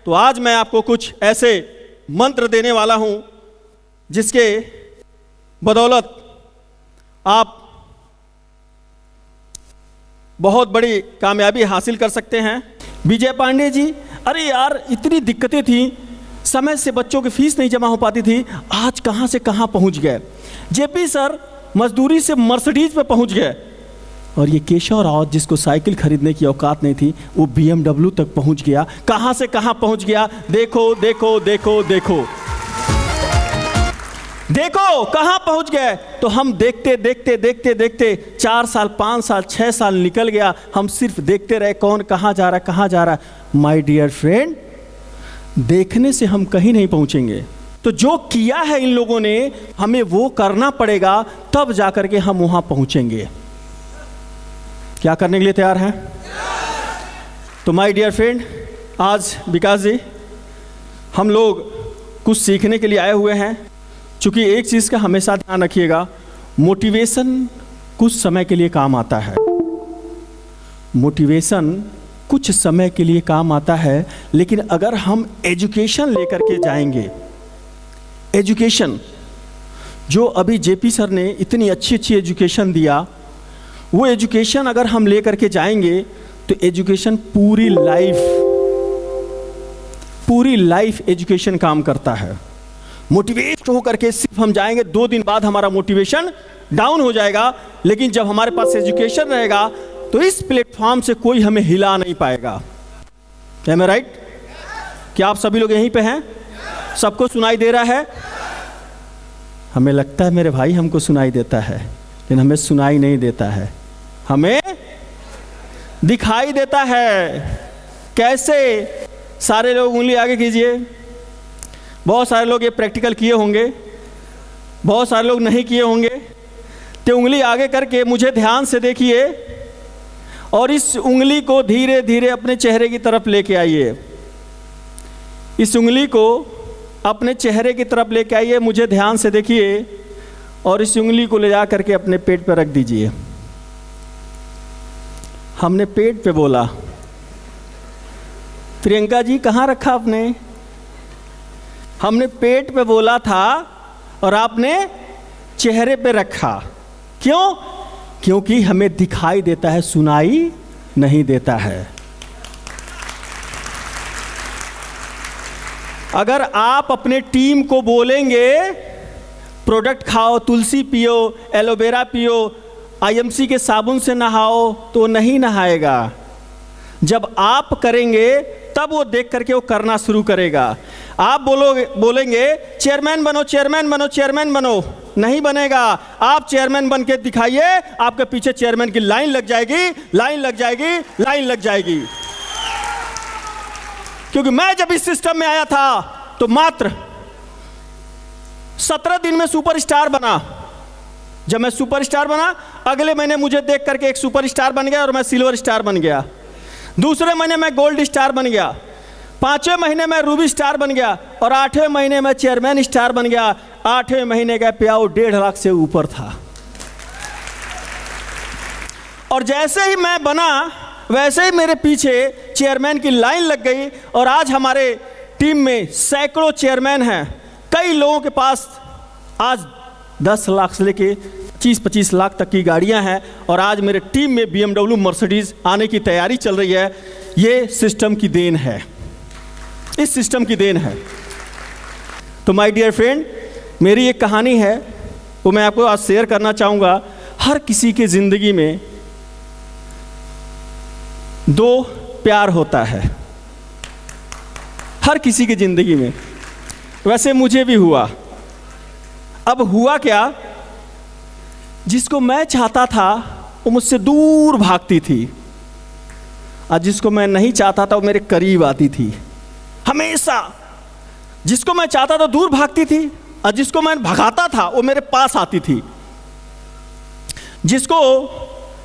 तो आज मैं आपको कुछ ऐसे मंत्र देने वाला हूं जिसके बदौलत आप बहुत बड़ी कामयाबी हासिल कर सकते हैं। विजय पांडे जी, अरे यार इतनी दिक्कतें थी, समय से बच्चों की फीस नहीं जमा हो पाती थी, आज कहाँ से कहाँ पहुँच गए। जेपी सर मजदूरी से मर्सिडीज पे पहुँच गए, और ये केशव रावत जिसको साइकिल खरीदने की औकात नहीं थी वो BMW तक पहुँच गया। कहाँ से कहाँ पहुँच गया, देखो देखो देखो देखो देखो कहाँ पहुँच गए। तो हम देखते देखते देखते देखते 4 साल 5 साल 6 साल निकल गया, हम सिर्फ देखते रहे कौन कहाँ जा रहा कहाँ जा रहा। माय डियर फ्रेंड, देखने से हम कहीं नहीं पहुँचेंगे, तो जो किया है इन लोगों ने हमें वो करना पड़ेगा, तब जाकर के हम वहाँ पहुँचेंगे। क्या करने के लिए तैयार हैं? तो माय डियर फ्रेंड, आज विकास जी हम लोग कुछ सीखने के लिए आए हुए हैं। चूँकि एक चीज़ का हमेशा ध्यान रखिएगा, मोटिवेशन कुछ समय के लिए काम आता है। मोटिवेशन कुछ समय के लिए काम आता है, लेकिन अगर हम एजुकेशन लेकर के जाएंगे, एजुकेशन जो अभी जेपी सर ने इतनी अच्छी अच्छी एजुकेशन दिया, वो एजुकेशन अगर हम लेकर के जाएंगे तो एजुकेशन पूरी लाइफ एजुकेशन काम करता है। मोटिवेट होकर के सिर्फ हम जाएंगे, 2 दिन बाद हमारा मोटिवेशन डाउन हो जाएगा, लेकिन जब हमारे पास एजुकेशन रहेगा तो इस प्लेटफॉर्म से कोई हमें हिला नहीं पाएगा। एम आई राइट? क्या आप सभी लोग यहीं पे हैं? सबको सुनाई दे रहा है? हमें लगता है मेरे भाई हमको सुनाई देता है, लेकिन हमें सुनाई नहीं देता है, हमें दिखाई देता है। कैसे? सारे लोग उंगली आगे कीजिए। बहुत सारे लोग ये प्रैक्टिकल किए होंगे, बहुत सारे लोग नहीं किए होंगे। तो उंगली आगे करके मुझे ध्यान से देखिए और इस उंगली को धीरे धीरे अपने चेहरे की तरफ लेके आइए। इस उंगली को अपने चेहरे की तरफ लेके आइए, मुझे ध्यान से देखिए, और इस उंगली को ले जा करके अपने पेट पर रख दीजिए। हमने पेट पे बोला, प्रियंका जी कहाँ रखा आपने? हमने पेट पे बोला था और आपने चेहरे पे रखा। क्यों? क्योंकि हमें दिखाई देता है, सुनाई नहीं देता है। अगर आप अपने टीम को बोलेंगे प्रोडक्ट खाओ, तुलसी पियो, एलोवेरा पियो, IMC के साबुन से नहाओ, तो नहीं नहाएगा। जब आप करेंगे तब वो देख करके वो करना शुरू करेगा। आप बोलेंगे चेयरमैन बनो, चेयरमैन बनो, चेयरमैन बनो, नहीं बनेगा। आप चेयरमैन बन के दिखाइए, आपके पीछे चेयरमैन की लाइन लग जाएगी, लाइन लग जाएगी, लाइन लग जाएगी। क्योंकि मैं जब इस सिस्टम में आया था तो मात्र 17 दिन में सुपरस्टार बना। जब मैं सुपरस्टार बना, अगले महीने मुझे देख करके एक सुपरस्टार बन गया और मैं सिल्वर स्टार बन गया। दूसरे महीने मैं गोल्ड स्टार बन गया, 5वें महीने में रूबी स्टार बन गया, और 8वें महीने में चेयरमैन स्टार बन गया। 8वें महीने का पेआउट 1.5 लाख से ऊपर था। और जैसे ही मैं बना वैसे ही मेरे पीछे चेयरमैन की लाइन लग गई, और आज हमारे टीम में सैकड़ों चेयरमैन हैं। कई लोगों के पास आज 10 लाख से लेके 25 लाख तक की गाड़ियां हैं, और आज मेरे टीम में BMW मर्सिडीज आने की तैयारी चल रही है। ये सिस्टम की देन है, इस सिस्टम की देन है। तो माय डियर फ्रेंड, मेरी एक कहानी है, वो मैं आपको आज शेयर करना चाहूँगा। हर किसी की ज़िंदगी में 2 प्यार होता है, हर किसी की ज़िंदगी में। वैसे मुझे भी हुआ। अब हुआ क्या, जिसको मैं चाहता था वो मुझसे दूर भागती थी, और जिसको मैं नहीं चाहता था वो मेरे करीब आती थी। हमेशा जिसको मैं चाहता था दूर भागती थी, और जिसको मैं भगाता था वो मेरे पास आती थी। जिसको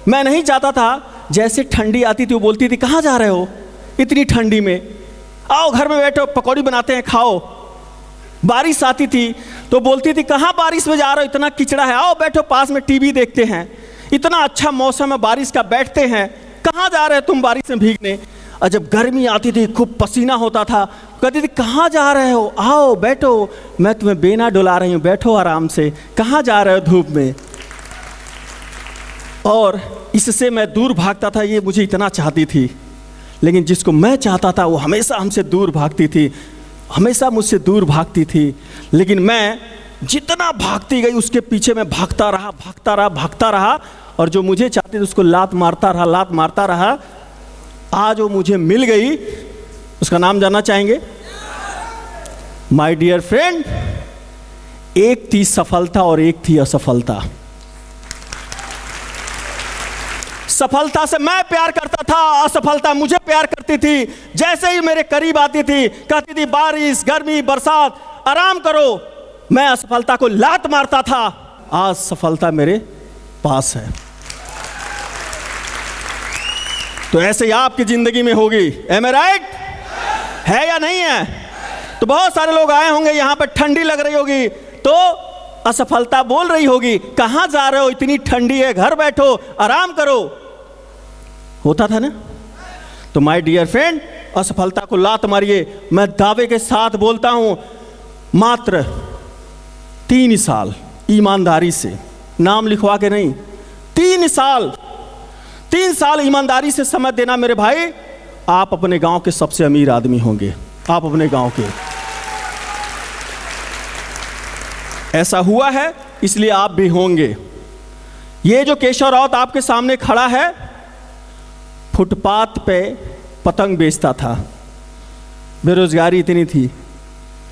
मैं नहीं चाहता था, जैसे ठंडी आती थी वो बोलती थी कहाँ जा रहे हो इतनी ठंडी में, आओ घर में बैठो, पकौड़ी बनाते हैं खाओ। बारिश आती थी तो बोलती थी कहाँ बारिश में जा रहे हो, इतना कीचड़ा है, आओ बैठो पास में टीवी देखते हैं, इतना अच्छा मौसम है बारिश का, बैठते हैं, कहाँ जा रहे हो तुम बारिश में भीगने। और जब गर्मी आती थी खूब पसीना होता था, कहती थी कहाँ जा रहे हो, आओ बैठो, मैं तुम्हें बेना डुला रही हूँ, बैठो आराम से, कहाँ जा रहे हो धूप में। और इससे मैं दूर भागता था, ये मुझे इतना चाहती थी, लेकिन जिसको मैं चाहता था वो हमेशा हमसे दूर भागती थी, हमेशा मुझसे दूर भागती थी। लेकिन मैं जितना भागती गई उसके पीछे मैं भागता रहा, भागता रहा, भागता रहा, और जो मुझे चाहती थी उसको लात मारता रहा, लात मारता रहा। आज वो मुझे मिल गई, उसका नाम जानना चाहेंगे? माय डियर फ्रेंड, एक थी सफलता और एक थी असफलता। सफलता से मैं प्यार करता था, असफलता मुझे प्यार करती थी। जैसे ही मेरे करीब आती थी कहती थी बारिश, गर्मी, बरसात, आराम करो, मैं असफलता को लात मारता था। आज सफलता मेरे पास है। तो ऐसे ही आपकी जिंदगी में होगी, एम आई राइट? है या नहीं है? तो बहुत सारे लोग आए होंगे यहाँ पर, ठंडी लग रही होगी तो असफलता बोल रही होगी कहाँ जा रहे हो, इतनी ठंडी है, घर बैठो, आराम करो। होता था ना? तो माय डियर फ्रेंड, असफलता को लात मारिए। मैं दावे के साथ बोलता हूं, मात्र 3 साल ईमानदारी से, नाम लिखवा के नहीं, 3 साल ईमानदारी से समय देना मेरे भाई, आप अपने गांव के सबसे अमीर आदमी होंगे। आप अपने गांव के, ऐसा हुआ है इसलिए आप भी होंगे। ये जो केशव राउत आपके सामने खड़ा है, फुटपाथ पे पतंग बेचता था, बेरोजगारी इतनी थी,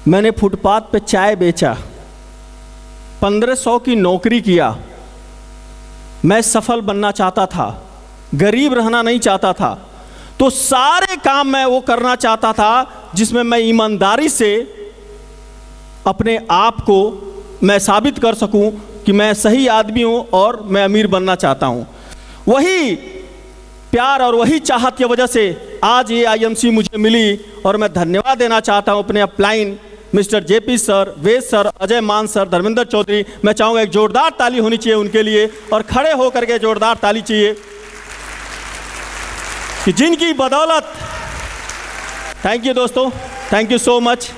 मैंने फुटपाथ पे चाय बेचा, 1500 की नौकरी किया। मैं सफल बनना चाहता था, गरीब रहना नहीं चाहता था। तो सारे काम मैं वो करना चाहता था जिसमें मैं ईमानदारी से अपने आप को मैं साबित कर सकूं कि मैं सही आदमी हूं और मैं अमीर बनना चाहता हूं। वही प्यार और वही चाहत की वजह से आज ये आईएमसी मुझे मिली, और मैं धन्यवाद देना चाहता हूं अपने अपलाइन मिस्टर जेपी सर, वेद सर, अजय मान सर, धर्मेंद्र चौधरी। मैं चाहूँगा एक जोरदार ताली होनी चाहिए उनके लिए, और खड़े होकर के जोरदार ताली चाहिए कि जिनकी बदौलत। थैंक यू दोस्तों, थैंक यू सो मच।